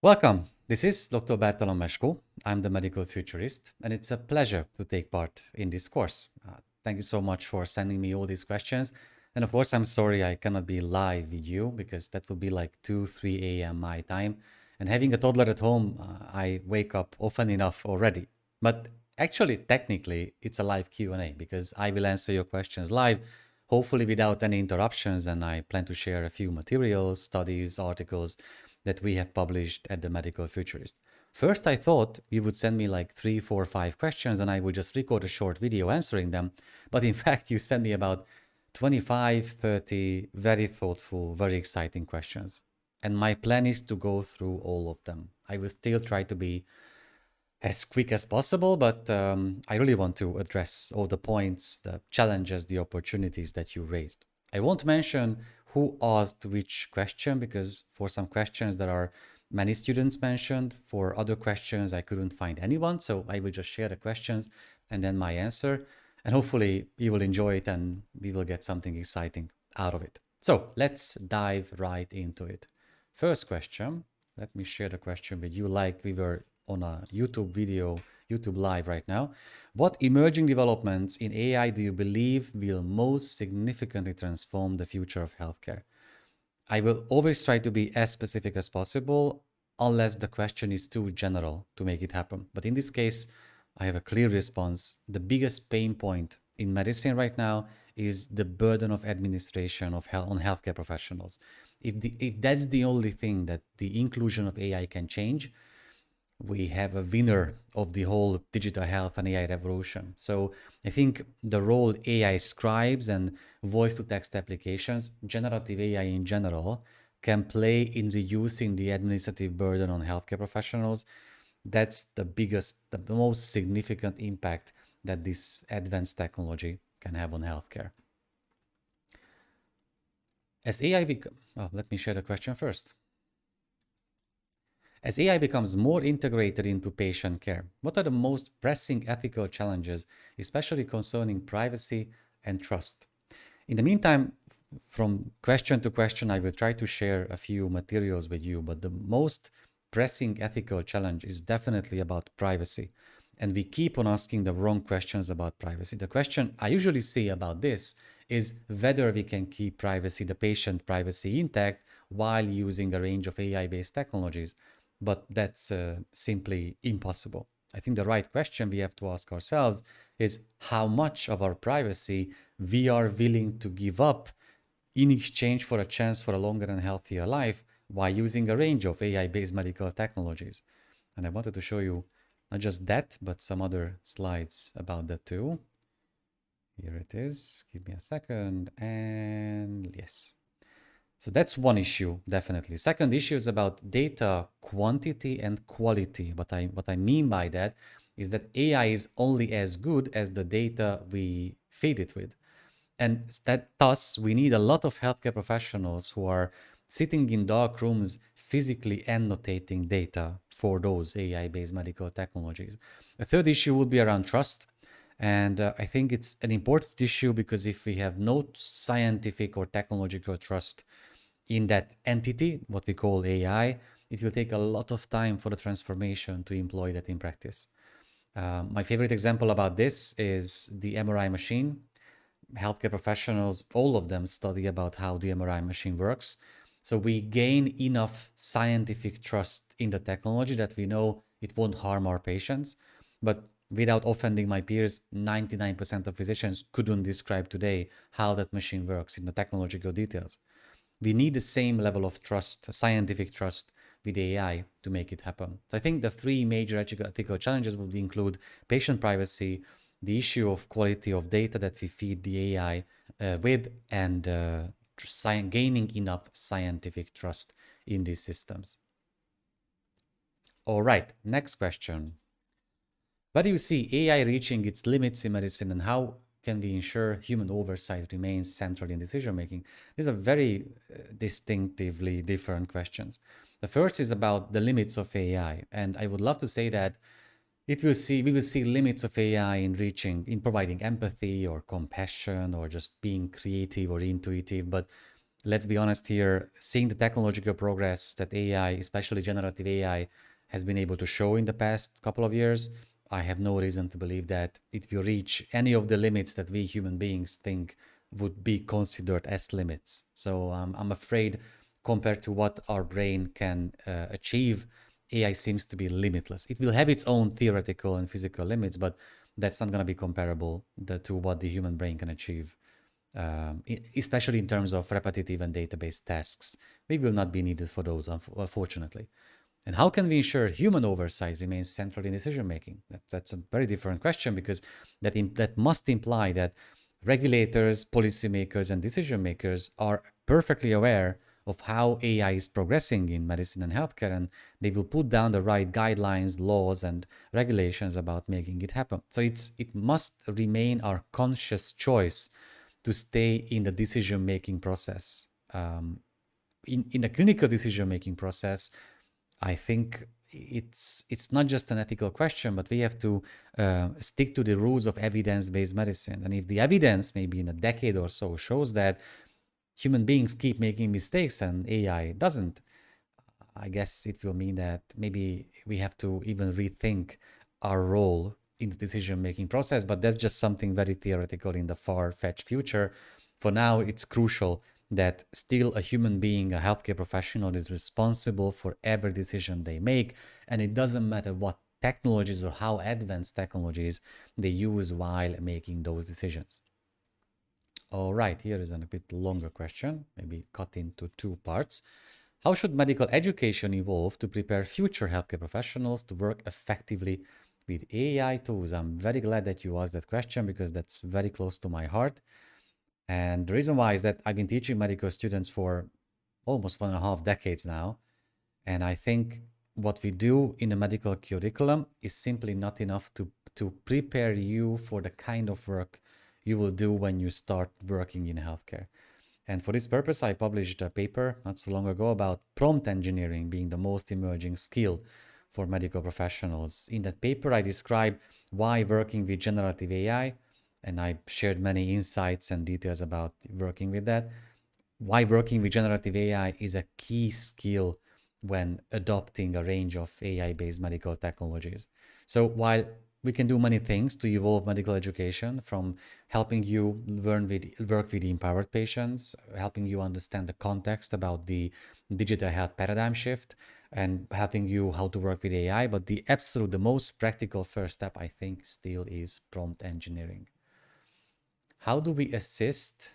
Welcome. This is Dr. Meskó. I'm the medical futurist, and it's a pleasure to take part in this course. Thank you so much for sending me all these questions. And of course, I'm sorry I cannot be live with you because that would be like 2, 3 a.m. my time. And having a toddler at home, I wake up often enough already. But actually, technically, it's a live Q&A because I will answer your questions live, hopefully without any interruptions. And I plan to share a few materials, studies, articles that we have published at the Medical Futurist. First, I thought you would send me like 3, 4, 5 questions and I would just record a short video answering them. But in fact, you sent me about 25, 30 very thoughtful, very exciting questions. And my plan is to go through all of them. I will still try to be as quick as possible, but I really want to address all the points, the challenges, the opportunities that you raised. I won't mention who asked which question because for some questions there are many students mentioned. For other questions, I couldn't find anyone. So I will just share the questions and then my answer. And hopefully you will enjoy it and we will get something exciting out of it. So let's dive right into it. First question. Let me share the question with you like we were on a YouTube video, YouTube live right now. What emerging developments in AI do you believe will most significantly transform the future of healthcare? I will always try to be as specific as possible, unless the question is too general to make it happen. But in this case, I have a clear response. The biggest pain point in medicine right now is the burden of administration of health on healthcare professionals. If that's the only thing that the inclusion of AI can change, we have a winner of the whole digital health and AI revolution. So I think the role AI scribes and voice to text applications, generative AI in general, can play in reducing the administrative burden on healthcare professionals. That's the biggest, the most significant impact that this advanced technology can have on healthcare. As AI becomes, let me share the question first. As AI becomes more integrated into patient care, what are the most pressing ethical challenges, especially concerning privacy and trust? In the meantime, from question to question, I will try to share a few materials with you, but the most pressing ethical challenge is definitely about privacy. And we keep on asking the wrong questions about privacy. The question I usually say about this is whether we can keep privacy, the patient privacy intact while using a range of AI-based technologies. But that's simply impossible. I think the right question we have to ask ourselves is how much of our privacy we are willing to give up in exchange for a chance for a longer and healthier life while using a range of AI-based medical technologies. And I wanted to show you not just that, but some other slides about that too. Here it is. Give me a second. And yes. So that's one issue, definitely. Second issue is about data quantity and quality. What I mean by that is that AI is only as good as the data we feed it with. And that thus we need a lot of healthcare professionals who are sitting in dark rooms physically annotating data for those AI-based medical technologies. A third issue would be around trust. And I think it's an important issue because if we have no scientific or technological trust in that entity, what we call AI, it will take a lot of time for the transformation to employ that in practice. My favorite example about this is the MRI machine. Healthcare professionals, all of them study about how the MRI machine works. So we gain enough scientific trust in the technology that we know it won't harm our patients. But without offending my peers, 99% of physicians couldn't describe today how that machine works in the technological details. We need the same level of trust, scientific trust with AI to make it happen. So I think the three major ethical challenges would include patient privacy, the issue of quality of data that we feed the AI with, and gaining enough scientific trust in these systems. All right, next question. Where do you see AI reaching its limits in medicine, and how can we ensure human oversight remains central in decision making? These are very distinctively different questions. The first is about the limits of AI, and I would love to say that we will see limits of AI in providing empathy or compassion or just being creative or intuitive, but let's be honest here, seeing the technological progress that AI, especially generative AI, has been able to show in the past couple of years, I have no reason to believe that it will reach any of the limits that we human beings think would be considered as limits. So I'm afraid, compared to what our brain can achieve, AI seems to be limitless. It will have its own theoretical and physical limits, but that's not going to be comparable to what the human brain can achieve, especially in terms of repetitive and database tasks. We will not be needed for those, unfortunately. And how can we ensure human oversight remains central in decision making? That's a very different question, because that must imply that regulators, policymakers, and decision makers are perfectly aware of how AI is progressing in medicine and healthcare, and they will put down the right guidelines, laws, and regulations about making it happen. So it must remain our conscious choice to stay in the decision making process. In the clinical decision making process, I think it's not just an ethical question, but we have to stick to the rules of evidence-based medicine. And if the evidence, maybe in a decade or so, shows that human beings keep making mistakes and AI doesn't, I guess it will mean that maybe we have to even rethink our role in the decision-making process. But that's just something very theoretical in the far-fetched future. For now, it's crucial that still a human being, a healthcare professional, is responsible for every decision they make. And it doesn't matter what technologies or how advanced technologies they use while making those decisions. All right, here is a bit longer question, maybe cut into two parts. How should medical education evolve to prepare future healthcare professionals to work effectively with AI tools? I'm very glad that you asked that question, because that's very close to my heart. And the reason why is that I've been teaching medical students for almost 1.5 decades now. And I think what we do in the medical curriculum is simply not enough to prepare you for the kind of work you will do when you start working in healthcare. And for this purpose, I published a paper not so long ago about prompt engineering being the most emerging skill for medical professionals. In that paper, I describe why working with generative AI, and I shared many insights and details about working with that, why working with generative AI is a key skill when adopting a range of AI-based medical technologies. So while we can do many things to evolve medical education, from helping you work with empowered patients, helping you understand the context about the digital health paradigm shift, and helping you how to work with AI. But the most practical first step, I think, still is prompt engineering. How do we assist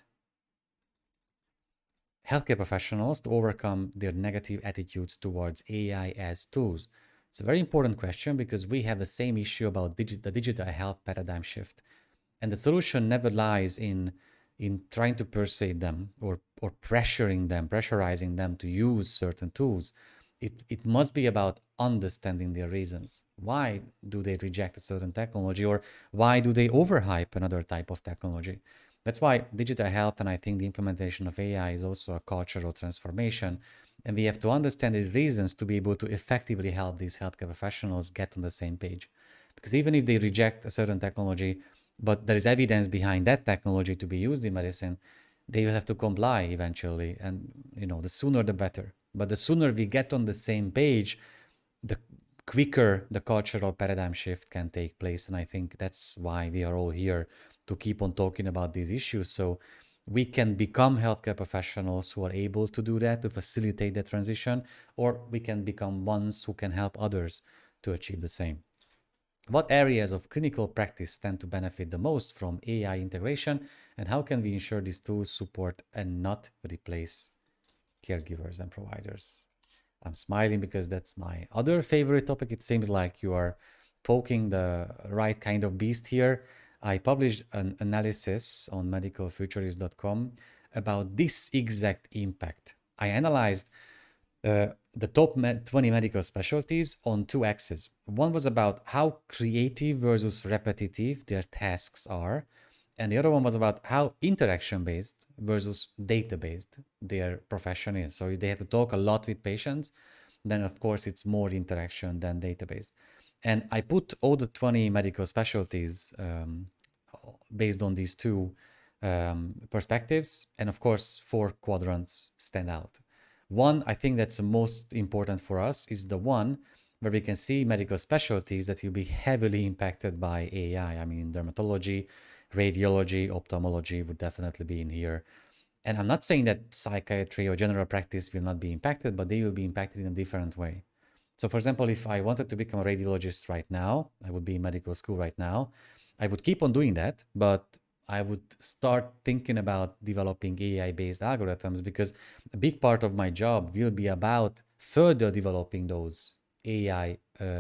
healthcare professionals to overcome their negative attitudes towards AI as tools? It's a very important question, because we have the same issue about the digital health paradigm shift. And the solution never lies in trying to persuade them or pressurizing them to use certain tools. It must be about understanding their reasons. Why do they reject a certain technology, or why do they overhype another type of technology? That's why digital health, and I think the implementation of AI, is also a cultural transformation. And we have to understand these reasons to be able to effectively help these healthcare professionals get on the same page. Because even if they reject a certain technology, but there is evidence behind that technology to be used in medicine, they will have to comply eventually. And, the sooner the better. But the sooner we get on the same page, the quicker the cultural paradigm shift can take place. And I think that's why we are all here, to keep on talking about these issues, so we can become healthcare professionals who are able to do that, to facilitate that transition, or we can become ones who can help others to achieve the same. What areas of clinical practice tend to benefit the most from AI integration, and how can we ensure these tools support and not replace caregivers and providers? I'm smiling because that's my other favorite topic. It seems like you are poking the right kind of beast here. I published an analysis on medicalfuturist.com about this exact impact. I analyzed the top 20 medical specialties on two axes. One was about how creative versus repetitive their tasks are, and the other one was about how interaction-based versus data-based their profession is. So they have to talk a lot with patients, then of course it's more interaction than data-based. And I put all the 20 medical specialties based on these two perspectives. And of course, 4 quadrants stand out. One, I think that's the most important for us, is the one where we can see medical specialties that will be heavily impacted by AI. I mean, dermatology, radiology, ophthalmology would definitely be in here. And I'm not saying that psychiatry or general practice will not be impacted, but they will be impacted in a different way. So, for example, if I wanted to become a radiologist right now, I would be in medical school right now. I would keep on doing that, but I would start thinking about developing AI based algorithms because a big part of my job will be about further developing those AI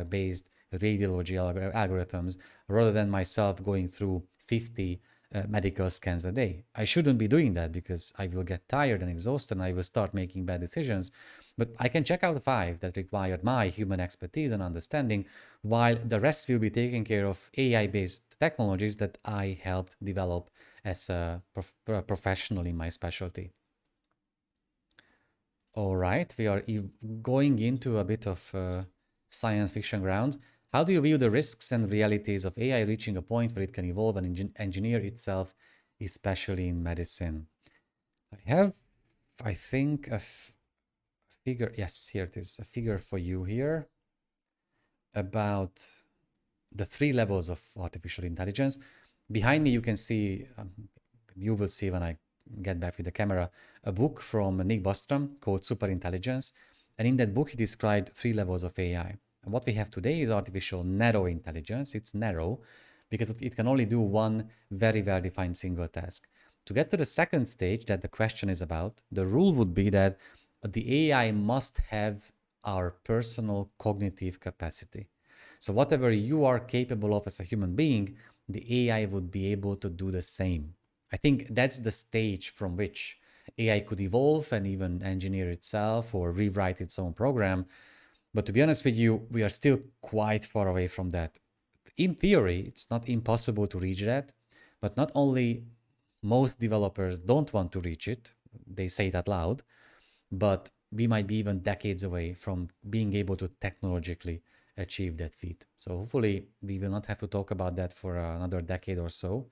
based radiology algorithms rather than myself going through 50 medical scans a day. I shouldn't be doing that because I will get tired and exhausted and I will start making bad decisions. But I can check out 5 that required my human expertise and understanding, while the rest will be taken care of AI-based technologies that I helped develop as a professional in my specialty. All right, we are going into a bit of science fiction grounds. How do you view the risks and realities of AI reaching a point where it can evolve and engineer itself, especially in medicine? I have, I think, a figure. Yes, here it is, a figure for you here about the 3 levels of artificial intelligence. Behind me, you can see, you will see when I get back with the camera, a book from Nick Bostrom called Superintelligence. And in that book, he described 3 levels of AI. And what we have today is artificial narrow intelligence. It's narrow because it can only do one very well-defined single task. To get to the second stage that the question is about, the rule would be that the AI must have our personal cognitive capacity. So whatever you are capable of as a human being, the AI would be able to do the same. I think that's the stage from which AI could evolve and even engineer itself or rewrite its own program. But to be honest with you, we are still quite far away from that. In theory, it's not impossible to reach that, but not only most developers don't want to reach it, they say it out loud, but we might be even decades away from being able to technologically achieve that feat. So hopefully we will not have to talk about that for another decade or so.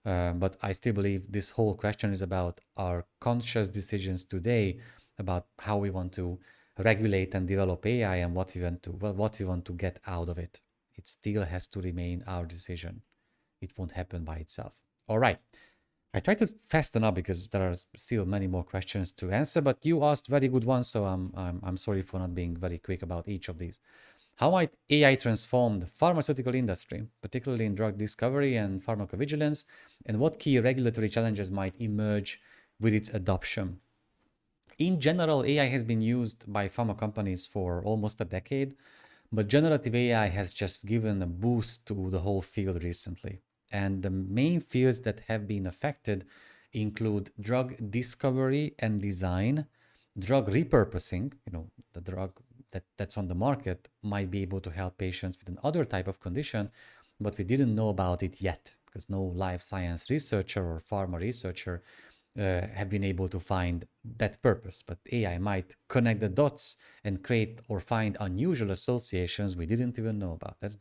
But I still believe this whole question is about our conscious decisions today about how we want to regulate and develop AI and what we want to get out of it. It still has to remain our decision. It won't happen by itself. All right. I try to fasten up because there are still many more questions to answer, but you asked very good ones, so I'm sorry for not being very quick about each of these. How might AI transform the pharmaceutical industry, particularly in drug discovery and pharmacovigilance, and what key regulatory challenges might emerge with its adoption? In general, AI has been used by pharma companies for almost a decade, but generative AI has just given a boost to the whole field recently. And the main fields that have been affected include drug discovery and design, drug repurposing, the drug that's on the market might be able to help patients with another type of condition, but we didn't know about it yet because no life science researcher or pharma researcher have been able to find that purpose. But AI might connect the dots and create or find unusual associations we didn't even know about. That's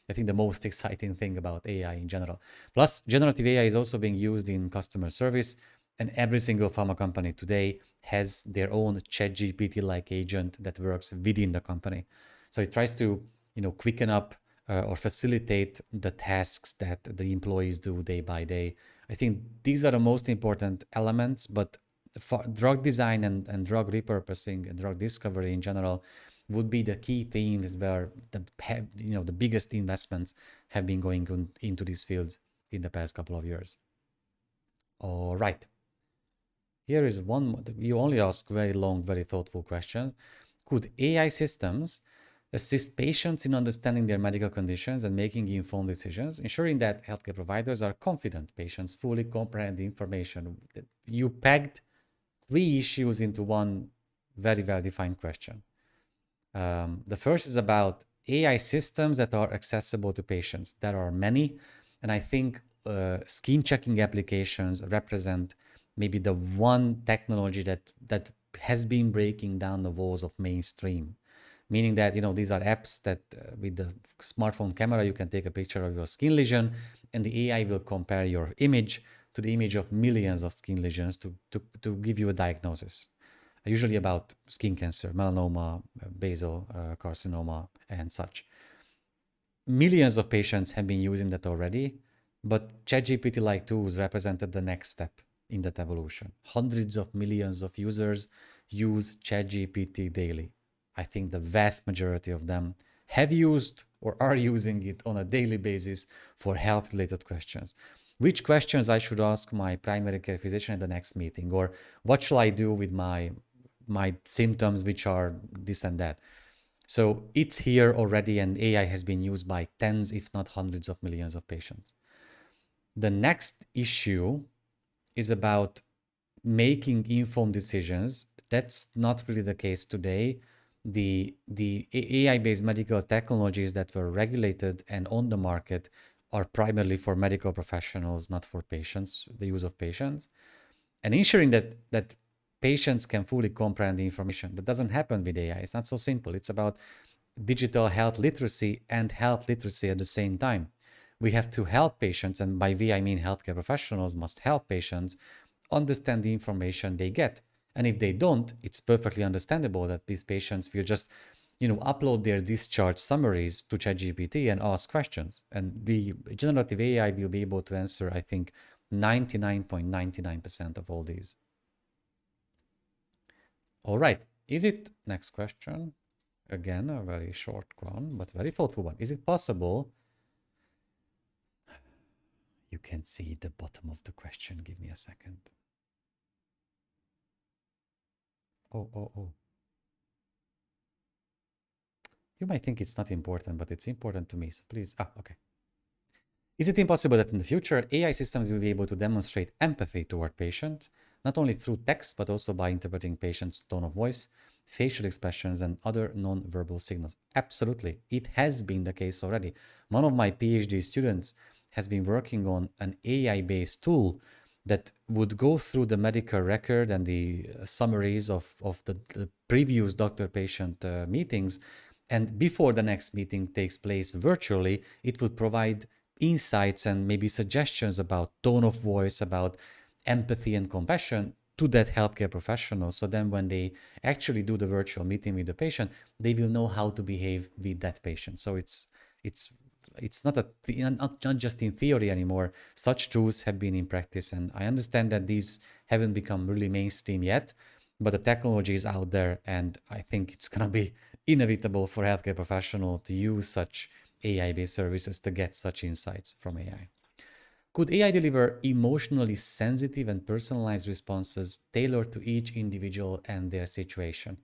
I think the most exciting thing about AI in general. Plus, generative AI is also being used in customer service, and every single pharma company today has their own ChatGPT-like agent that works within the company. So it tries to, quicken up or facilitate the tasks that the employees do day by day. I think these are the most important elements, but for drug design and drug repurposing and drug discovery in general would be the key themes where the biggest investments have been going into these fields in the past couple of years. All right. Here is one. You only ask very long, very thoughtful questions. Could AI systems assist patients in understanding their medical conditions and making informed decisions, ensuring that healthcare providers are confident patients fully comprehend the information? You pegged 3 issues into one very well-defined question. The first is about AI systems that are accessible to patients. There are many, and I think skin checking applications represent maybe the one technology that has been breaking down the walls of mainstream. Meaning that these are apps that with the smartphone camera you can take a picture of your skin lesion, and the AI will compare your image to the image of millions of skin lesions to give you a diagnosis, usually about skin cancer, melanoma, basal carcinoma, and such. Millions of patients have been using that already, but ChatGPT-like tools represented the next step in that evolution. Hundreds of millions of users use ChatGPT daily. I think the vast majority of them have used or are using it on a daily basis for health-related questions. Which questions I should ask my primary care physician at the next meeting, or what shall I do with my symptoms which are this and that. So it's here already, and AI has been used by tens, if not hundreds of millions of patients. The next issue is about making informed decisions. That's not really the case today. The AI-based medical technologies that were regulated and on the market are primarily for medical professionals, not for patients, the use of patients. And ensuring that patients can fully comprehend the information. That doesn't happen with AI. It's not so simple. It's about digital health literacy and health literacy at the same time. We have to help patients, and by we I mean healthcare professionals must help patients understand the information they get. And if they don't, it's perfectly understandable that these patients will just upload their discharge summaries to ChatGPT and ask questions. And the generative AI will be able to answer, I think, 99.99% of all these. All right. Next question. Again, a very short one, but very thoughtful one. Is it possible? You can see the bottom of the question. Give me a second. Oh. You might think it's not important, but it's important to me. So please. Okay. Is it impossible that in the future, AI systems will be able to demonstrate empathy toward patients, not only through text, but also by interpreting patients' tone of voice, facial expressions, and other non-verbal signals? Absolutely. It has been the case already. One of my PhD students has been working on an AI-based tool that would go through the medical record and the summaries of the previous doctor-patient meetings. And before the next meeting takes place virtually, it would provide insights and maybe suggestions about tone of voice, about empathy and compassion to that healthcare professional. So then when they actually do the virtual meeting with the patient, they will know how to behave with that patient. So it's not just in theory anymore. Such tools have been in practice, and I understand that these haven't become really mainstream yet, but the technology is out there, and I think it's gonna be inevitable for healthcare professionals to use such AI-based services to get such insights from AI. Could AI deliver emotionally sensitive and personalized responses tailored to each individual and their situation?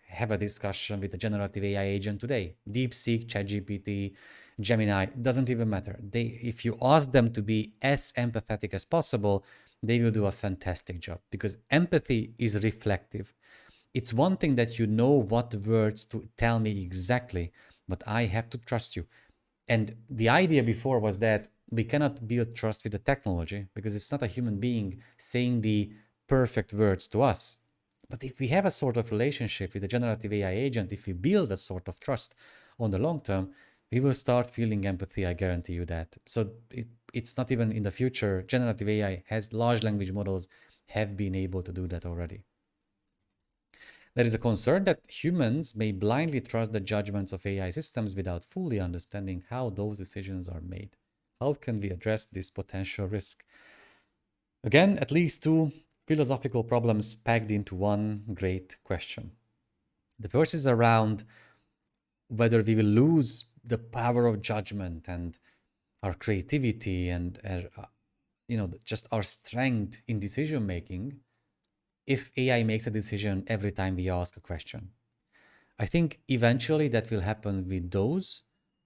Have a discussion with the generative AI agent today. DeepSeek, ChatGPT, Gemini, doesn't even matter. If you ask them to be as empathetic as possible, they will do a fantastic job, because empathy is reflective. It's one thing that you know what words to tell me exactly, but I have to trust you. And the idea before was that we cannot build trust with the technology because it's not a human being saying the perfect words to us. But if we have a sort of relationship with the generative AI agent, if we build a sort of trust on the long term, we will start feeling empathy. I guarantee you that. So it's not even in the future. Generative AI has large language models have been able to do that already. There is a concern that humans may blindly trust the judgments of AI systems without fully understanding how those decisions are made. How can we address this potential risk? Again, at least two philosophical problems packed into one great question. The first is around whether we will lose the power of judgment and our creativity and just our strength in decision making if AI makes a decision every time we ask a question. I think eventually that will happen with those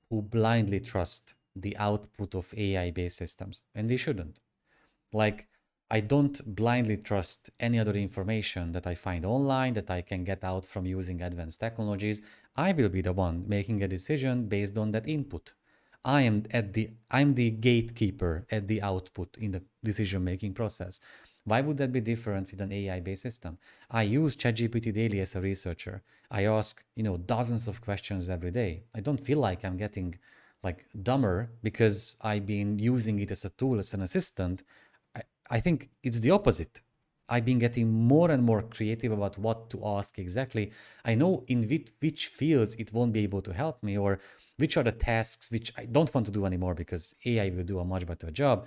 who blindly trust the output of AI-based systems, and we shouldn't. Like, I don't blindly trust any other information that I find online that I can get out from using advanced technologies. I will be the one making a decision based on that input. I'm the gatekeeper at the output in the decision-making process. Why would that be different with an AI-based system? I use ChatGPT daily as a researcher. I ask, dozens of questions every day. I don't feel like I'm getting like dumber because I've been using it as a tool, as an assistant. I think it's the opposite. I've been getting more and more creative about what to ask exactly. I know in which fields it won't be able to help me, or which are the tasks which I don't want to do anymore because AI will do a much better job.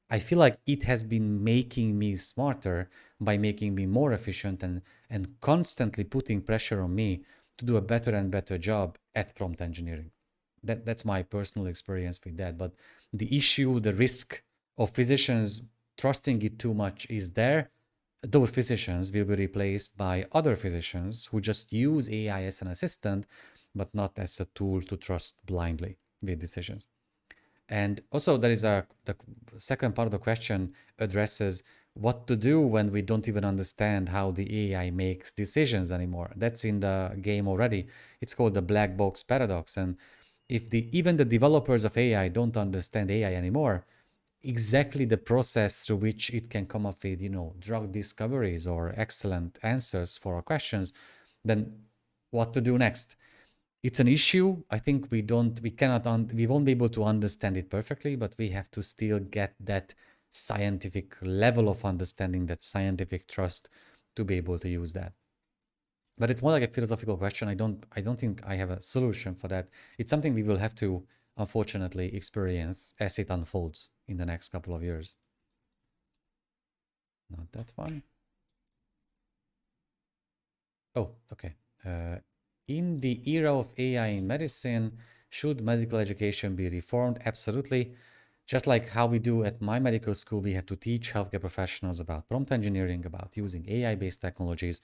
I feel like it has been making me smarter by making me more efficient and constantly putting pressure on me to do a better and better job at prompt engineering. That's my personal experience with that. But the issue, the risk of physicians trusting it too much is there. Those physicians will be replaced by other physicians who just use AI as an assistant, but not as a tool to trust blindly with decisions. And also, there is the second part of the question addresses what to do when we don't even understand how the AI makes decisions anymore. That's in the game already. It's called the black box paradox. And if even the developers of AI don't understand AI anymore, exactly the process through which it can come up with, drug discoveries or excellent answers for our questions, then what to do next? It's an issue. I think we won't be able to understand it perfectly, but we have to still get that scientific level of understanding, that scientific trust to be able to use that. But it's more like a philosophical question. I don't think I have a solution for that. It's something we will have to unfortunately experience as it unfolds in the next couple of years. Not that one. Oh, okay. In the era of AI in medicine, should medical education be reformed? Absolutely. Just like how we do at my medical school, we have to teach healthcare professionals about prompt engineering, about using AI-based technologies,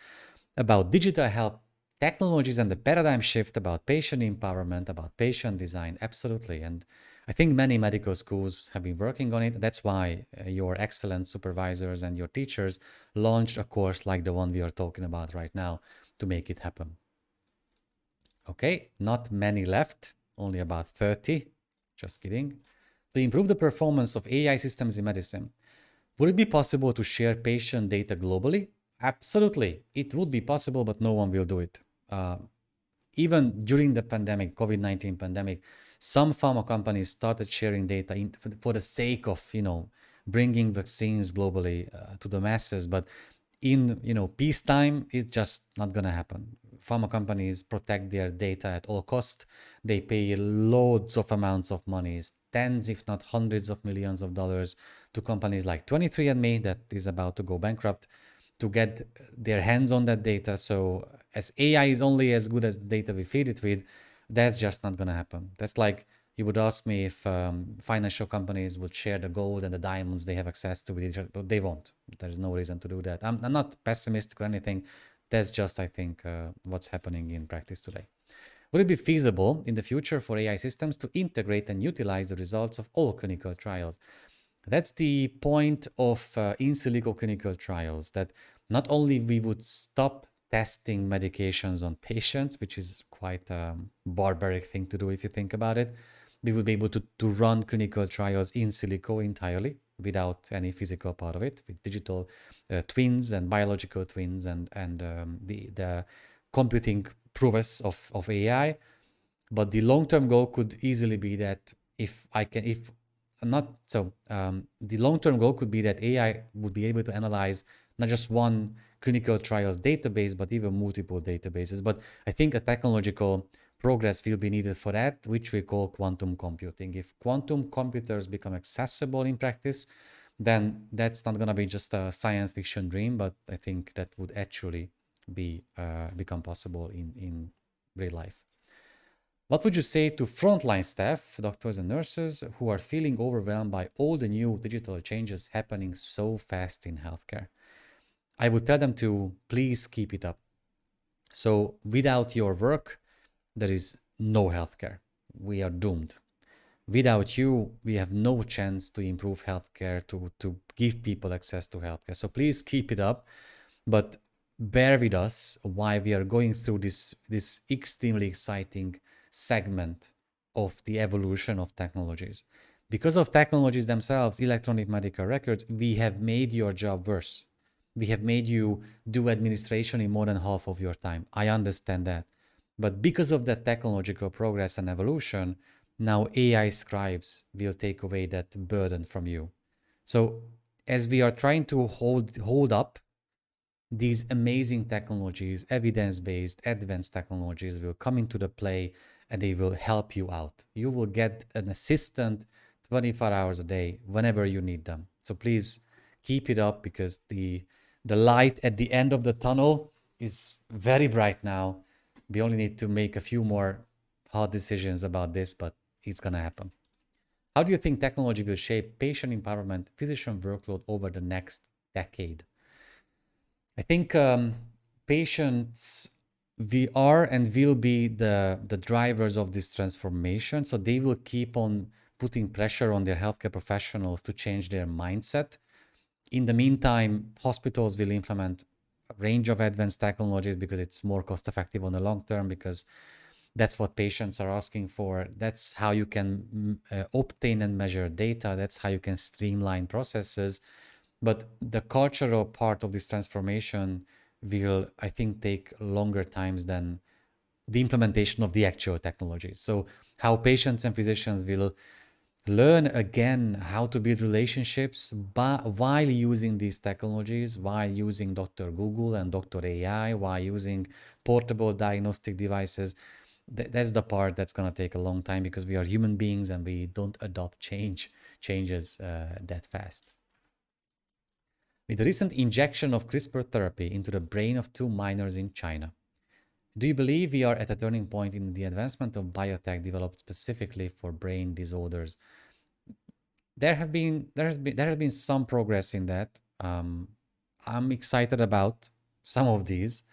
about digital health technologies and the paradigm shift, about patient empowerment, about patient design. Absolutely. And I think many medical schools have been working on it. That's why your excellent supervisors and your teachers launched a course like the one we are talking about right now to make it happen. Okay, not many left, only about 30. Just kidding. To improve the performance of AI systems in medicine, would it be possible to share patient data globally? Absolutely. It would be possible, but no one will do it. Even during the pandemic, COVID-19 pandemic, some pharma companies started sharing data for the sake of, bringing vaccines globally to the masses. But in, peacetime, it's just not going to happen. Pharma companies protect their data at all cost. They pay loads of amounts of money, tens, if not hundreds of millions of dollars to companies like 23andMe that is about to go bankrupt to get their hands on that data. So as AI is only as good as the data we feed it with, that's just not going to happen. That's like you would ask me if financial companies would share the gold and the diamonds they have access to with each other, but they won't. There's no reason to do that. I'm not pessimistic or anything. That's just, I think, what's happening in practice today. Would it be feasible in the future for AI systems to integrate and utilize the results of all clinical trials? That's the point of in silico clinical trials, that not only we would stop testing medications on patients, which is quite a barbaric thing to do if you think about it, we would be able to run clinical trials in silico entirely without any physical part of it, with digital twins and biological twins and the computing prowess of AI. But the long-term goal could easily be that if not so, the long-term goal could be that AI would be able to analyze not just one clinical trials database, but even multiple databases. But I think a technological progress will be needed for that, which we call quantum computing. If quantum computers become accessible in practice, then that's not going to be just a science fiction dream, but I think that would actually become possible in real life. What would you say to frontline staff, doctors and nurses, who are feeling overwhelmed by all the new digital changes happening so fast in healthcare? I would tell them to please keep it up. So without your work, there is no healthcare. We are doomed. Without you, we have no chance to improve healthcare, to give people access to healthcare. So please keep it up, but bear with us while we are going through this extremely exciting segment of the evolution of technologies. Because of technologies themselves, electronic medical records, we have made your job worse. We have made you do administration in more than half of your time. I understand that. But because of that technological progress and evolution, now AI scribes will take away that burden from you. So as we are trying to hold up these amazing technologies, evidence-based, advanced technologies will come into the play and they will help you out. You will get an assistant 24 hours a day whenever you need them. So please keep it up because the light at the end of the tunnel is very bright now. We only need to make a few more hard decisions about this, but it's gonna happen. How do you think technology will shape patient empowerment, physician workload over the next decade? I think patients we are and will be the drivers of this transformation. So they will keep on putting pressure on their healthcare professionals to change their mindset. In the meantime, hospitals will implement a range of advanced technologies because it's more cost effective on the long term, because that's what patients are asking for. That's how you can obtain and measure data. That's how you can streamline processes. But the cultural part of this transformation will, I think, take longer times than the implementation of the actual technology. So how patients and physicians will learn again how to build relationships while using these technologies, while using Dr. Google and Dr. AI, while using portable diagnostic devices. That's the part that's going to take a long time because we are human beings and we don't adopt changes that fast. With the recent injection of CRISPR therapy into the brain of two miners in China, do you believe we are at a turning point in the advancement of biotech developed specifically for brain disorders? There has been some progress in that. I'm excited about some of these,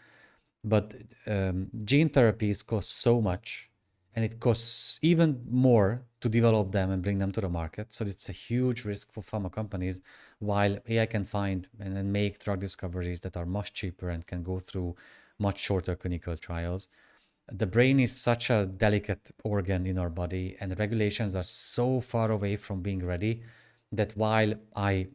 but gene therapies cost so much, and it costs even more to develop them and bring them to the market. So it's a huge risk for pharma companies, while AI can find and make drug discoveries that are much cheaper and can go through much shorter clinical trials. The brain is such a delicate organ in our body, and the regulations are so far away from being ready that while I,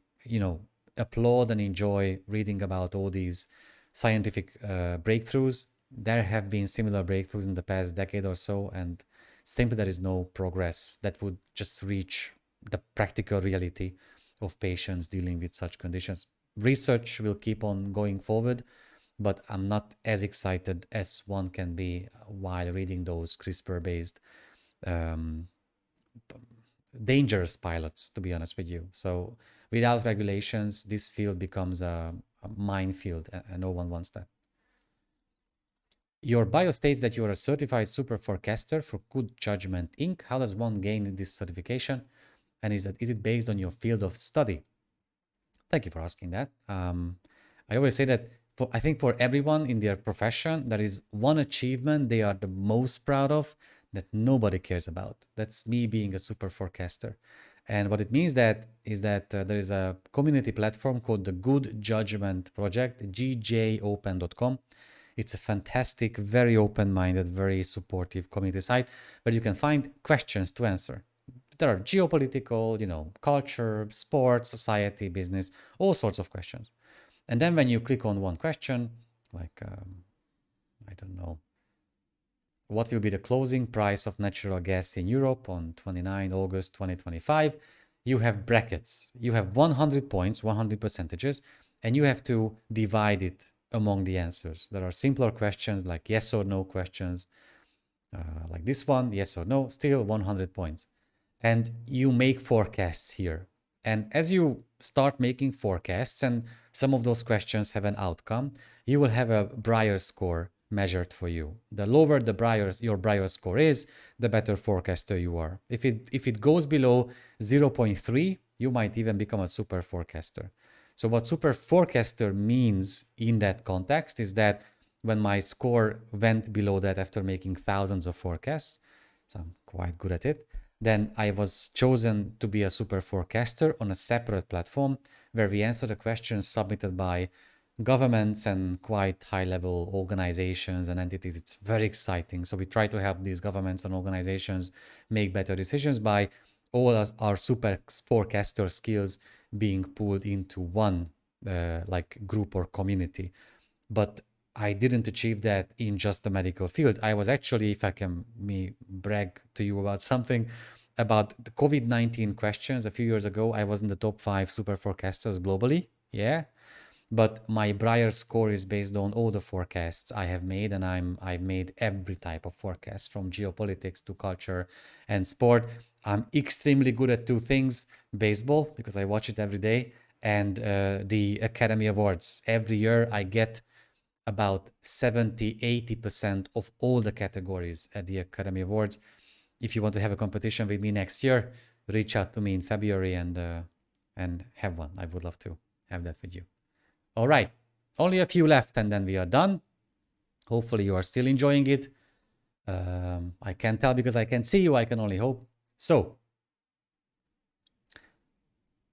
applaud and enjoy reading about all these scientific breakthroughs, there have been similar breakthroughs in the past decade or so, and simply there is no progress that would just reach the practical reality of patients dealing with such conditions. Research will keep on going forward, but I'm not as excited as one can be while reading those CRISPR-based dangerous pilots, to be honest with you. So without regulations, this field becomes a minefield, and no one wants that. Your bio states that you are a certified super forecaster for Good Judgment Inc. How does one gain this certification? And is it based on your field of study? Thank you for asking that. I always say that I think for everyone in their profession, there is one achievement they are the most proud of that nobody cares about. That's me being a super forecaster. And what it means is that there is a community platform called the Good Judgment Project, gjopen.com. It's a fantastic, very open-minded, very supportive community site where you can find questions to answer. There are geopolitical, culture, sports, society, business, all sorts of questions. And then when you click on one question, like, I don't know, what will be the closing price of natural gas in Europe on 29 August 2025? You have brackets. You have 100 points, 100 percentages, and you have to divide it among the answers. There are simpler questions like yes or no questions, like this one, yes or no, still 100 points. And you make forecasts here. And as you start making forecasts, and some of those questions have an outcome, you will have a Brier score measured for you. The lower your Brier score is, the better forecaster you are. If it goes below 0.3, you might even become a super forecaster. So what super forecaster means in that context is that when my score went below that after making thousands of forecasts, so I'm quite good at it, then I was chosen to be a super forecaster on a separate platform where we answer the questions submitted by governments and quite high-level organizations and entities. It's very exciting. So we try to help these governments and organizations make better decisions by all our super forecaster skills being pulled into one group or community. But I didn't achieve that in just the medical field. I was actually, if I can brag to you about something, about the COVID-19 questions a few years ago, I was in the top 5 super forecasters globally. Yeah. But my Briar score is based on all the forecasts I have made, and I've made every type of forecast from geopolitics to culture and sport. I'm extremely good at two things: baseball, because I watch it every day, and the Academy Awards. Every year I get about 70-80% of all the categories at the Academy Awards. If you want to have a competition with me next year, reach out to me in February and have one. I would love to have that with you. All right, only a few left and then we are done. Hopefully you are still enjoying it. I can't tell because I can see you. I can only hope. So,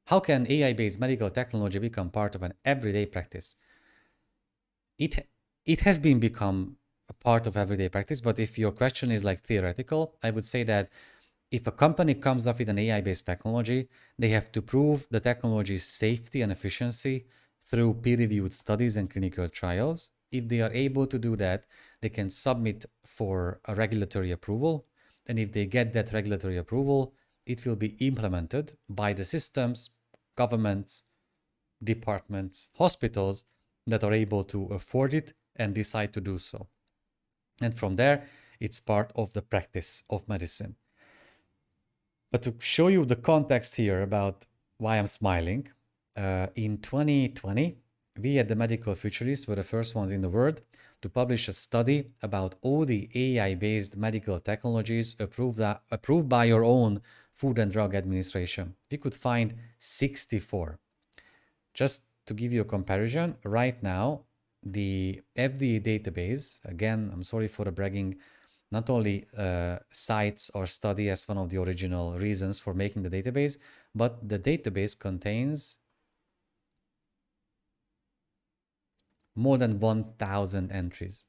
how can AI-based medical technology become part of an everyday practice? It has been become a part of everyday practice, but if your question is like theoretical, I would say that if a company comes up with an AI-based technology, they have to prove the technology's safety and efficiency through peer-reviewed studies and clinical trials. If they are able to do that, they can submit for a regulatory approval. And if they get that regulatory approval, it will be implemented by the systems, governments, departments, hospitals that are able to afford it and decide to do so. And from there, it's part of the practice of medicine. But to show you the context here about why I'm smiling, in 2020, we at the Medical Futurists were the first ones in the world to publish a study about all the AI-based medical technologies approved by your own Food and Drug Administration. We could find 64. Just to give you a comparison, right now, the FDA database, again, I'm sorry for the bragging, not only cites our study as one of the original reasons for making the database, but the database contains more than 1,000 entries.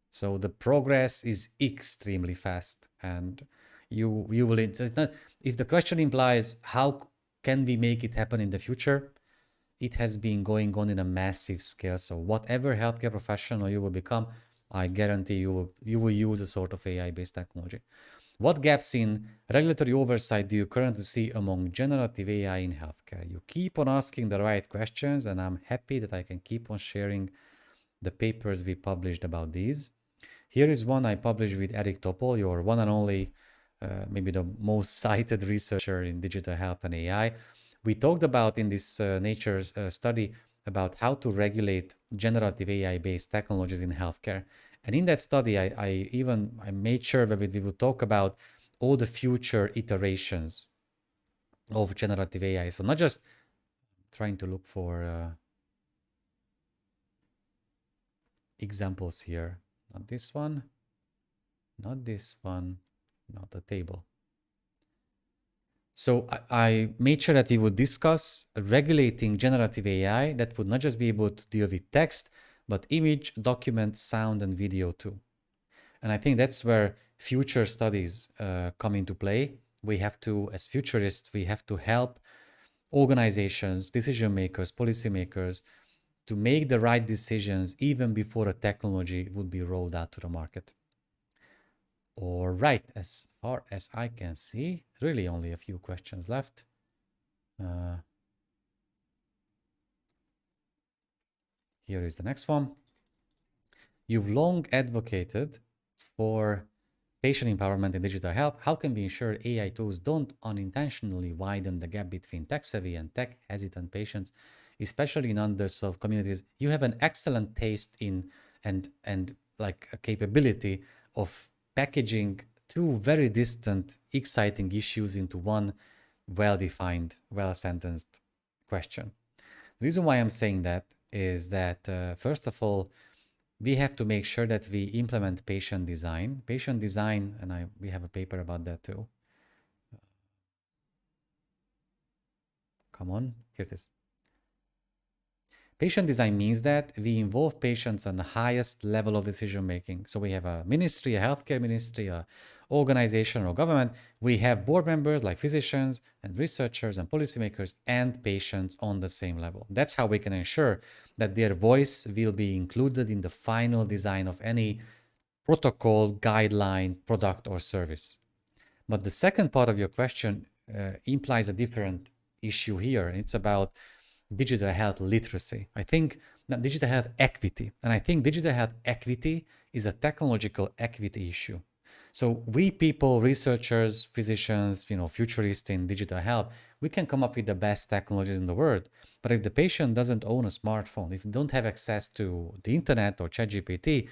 So the progress is extremely fast, and you will. It's not, if the question implies how can we make it happen in the future, it has been going on in a massive scale. So whatever healthcare professional you will become, I guarantee you will use a sort of AI-based technology. What gaps in regulatory oversight do you currently see among generative AI in healthcare? You keep on asking the right questions, and I'm happy that I can keep on sharing the papers we published about these. Here is one I published with Eric Topol, your one and only, maybe the most cited researcher in digital health and AI. We talked about in this Nature study about how to regulate generative AI-based technologies in healthcare. And in that study, I made sure that we would talk about all the future iterations of generative AI. So not just trying to look for examples here. Not this one, not this one, not the table. So I made sure that we would discuss regulating generative AI that would not just be able to deal with text, but image, document, sound, and video too. And I think that's where future studies come into play. We have to, as futurists, we have to help organizations, decision makers, policymakers to make the right decisions even before a technology would be rolled out to the market. All right, as far as I can see, really only a few questions left. Here is the next one. You've long advocated for patient empowerment in digital health. How can we ensure AI tools don't unintentionally widen the gap between tech-savvy and tech-hesitant patients, especially in underserved communities? You have an excellent taste in and like a capability of packaging two very distant, exciting issues into one well-defined, well-sentenced question. The reason why I'm saying that is that, first of all, we have to make sure that we implement patient design. Patient design, and we have a paper about that too. Come on, here it is. Patient design means that we involve patients on the highest level of decision making. So we have a ministry, a healthcare ministry, a organization or government. We have board members like physicians and researchers and policymakers and patients on the same level. That's how we can ensure that their voice will be included in the final design of any protocol, guideline, product, or service. But the second part of your question implies a different issue here. It's about digital health literacy. I think that digital health equity, and I think digital health equity is a technological equity issue. So we people, researchers, physicians, futurists in digital health, we can come up with the best technologies in the world. But if the patient doesn't own a smartphone, if they don't have access to the internet or ChatGPT,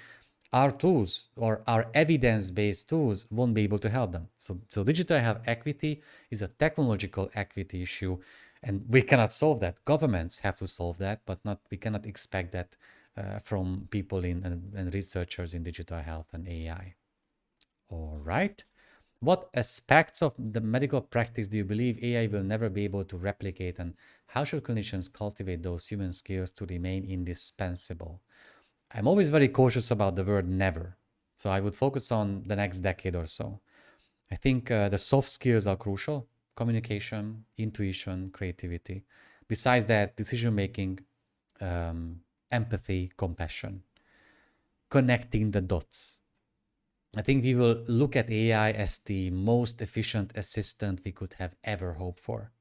our tools or our evidence-based tools won't be able to help them. So digital health equity is a technological equity issue, and we cannot solve that. Governments have to solve that, but not we cannot expect that from people and researchers in digital health and AI. All right. What aspects of the medical practice do you believe AI will never be able to replicate, and how should clinicians cultivate those human skills to remain indispensable? I'm always very cautious about the word never. So I would focus on the next decade or so. I think the soft skills are crucial: communication, intuition, creativity. Besides that, decision making, empathy, compassion, connecting the dots. I think we will look at AI as the most efficient assistant we could have ever hoped for.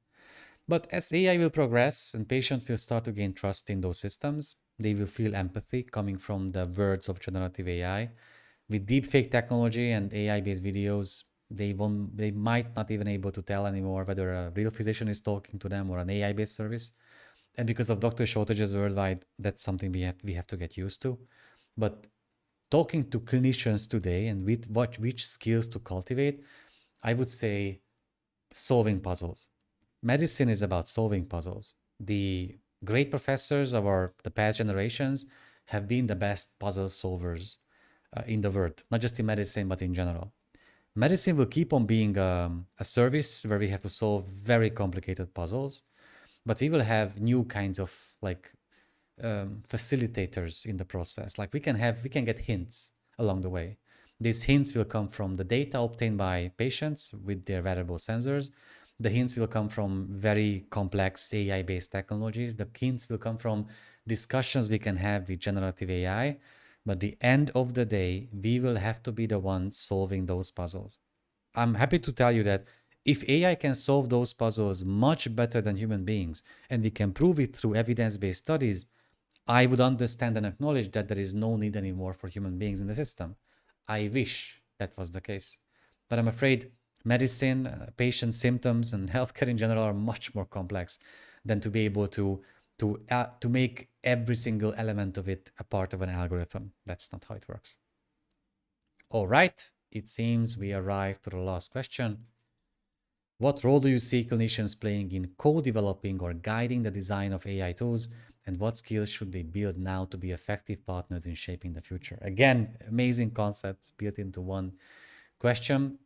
But as AI will progress and patients will start to gain trust in those systems, they will feel empathy coming from the words of generative AI. With deepfake technology and AI-based videos, they might not even able to tell anymore whether a real physician is talking to them or an AI-based service. And because of doctor shortages worldwide, that's something we have to get used to. But talking to clinicians today and with which skills to cultivate, I would say solving puzzles. Medicine is about solving puzzles. The great professors of the past generations have been the best puzzle solvers in the world, not just in medicine, but in general. Medicine will keep on being a service where we have to solve very complicated puzzles, but we will have new kinds of like facilitators in the process. Like we can get hints along the way. These hints will come from the data obtained by patients with their wearable sensors. The hints will come from very complex AI-based technologies. The hints will come from discussions we can have with generative AI. But the end of the day, we will have to be the ones solving those puzzles. I'm happy to tell you that if AI can solve those puzzles much better than human beings, and we can prove it through evidence-based studies, I would understand and acknowledge that there is no need anymore for human beings in the system. I wish that was the case. But I'm afraid medicine, patient symptoms, and healthcare in general are much more complex than to be able to make every single element of it a part of an algorithm. That's not how it works. All right, it seems we arrived to the last question. What role do you see clinicians playing in co-developing or guiding the design of AI tools, and what skills should they build now to be effective partners in shaping the future? Again, amazing concepts built into one question.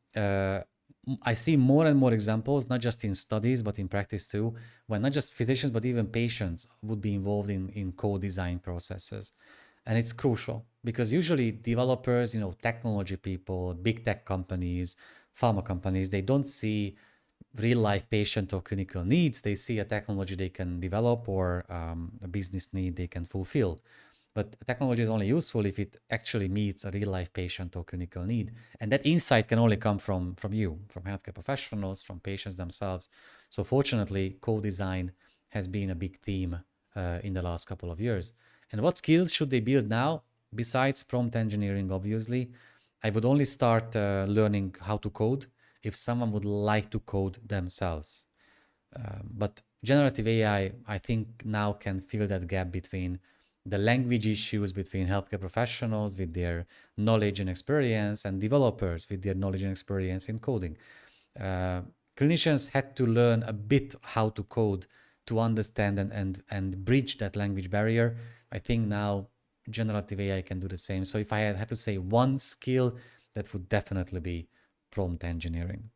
I see more and more examples, not just in studies, but in practice too, when not just physicians, but even patients would be involved in co-design processes. And it's crucial because usually developers, technology people, big tech companies, pharma companies, they don't see real life patient or clinical needs. They see a technology they can develop or a business need they can fulfill. But technology is only useful if it actually meets a real life patient or clinical need. And that insight can only come from you, from healthcare professionals, from patients themselves. So fortunately, co-design has been a big theme in the last couple of years. And what skills should they build now? Besides prompt engineering, obviously, I would only start learning how to code if someone would like to code themselves. But generative AI, I think now can fill that gap between the language issues between healthcare professionals with their knowledge and experience and developers with their knowledge and experience in coding. Clinicians had to learn a bit how to code to understand and bridge that language barrier. I think now generative AI can do the same. So if I had to say one skill, that would definitely be prompt engineering.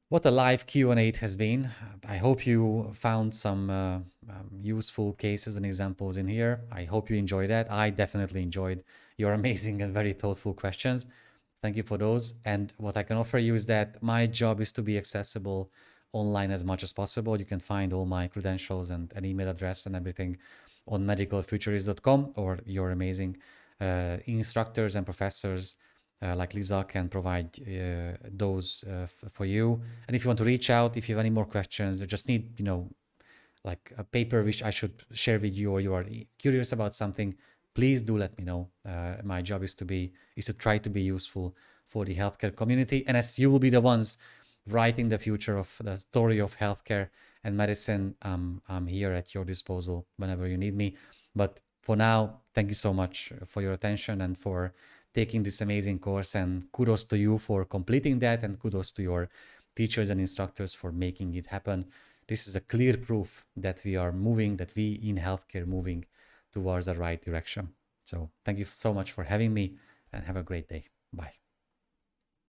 What a live Q&A it has been. I hope you found some useful cases and examples in here. I hope you enjoyed that. I definitely enjoyed your amazing and very thoughtful questions. Thank you for those. And what I can offer you is that my job is to be accessible online as much as possible. You can find all my credentials and an email address and everything on medicalfuturist.com, or your amazing instructors and professors like Lisa can provide those for you. And if you want to reach out, if you have any more questions, or just need, like a paper which I should share with you, or you are curious about something, please do let me know. My job is to try to be useful for the healthcare community. And as you will be the ones writing the future of the story of healthcare and medicine, I'm here at your disposal whenever you need me. But for now, thank you so much for your attention and for taking this amazing course, and kudos to you for completing that, and kudos to your teachers and instructors for making it happen. This is a clear proof that we in healthcare moving towards the right direction. So thank you so much for having me, and have a great day. Bye.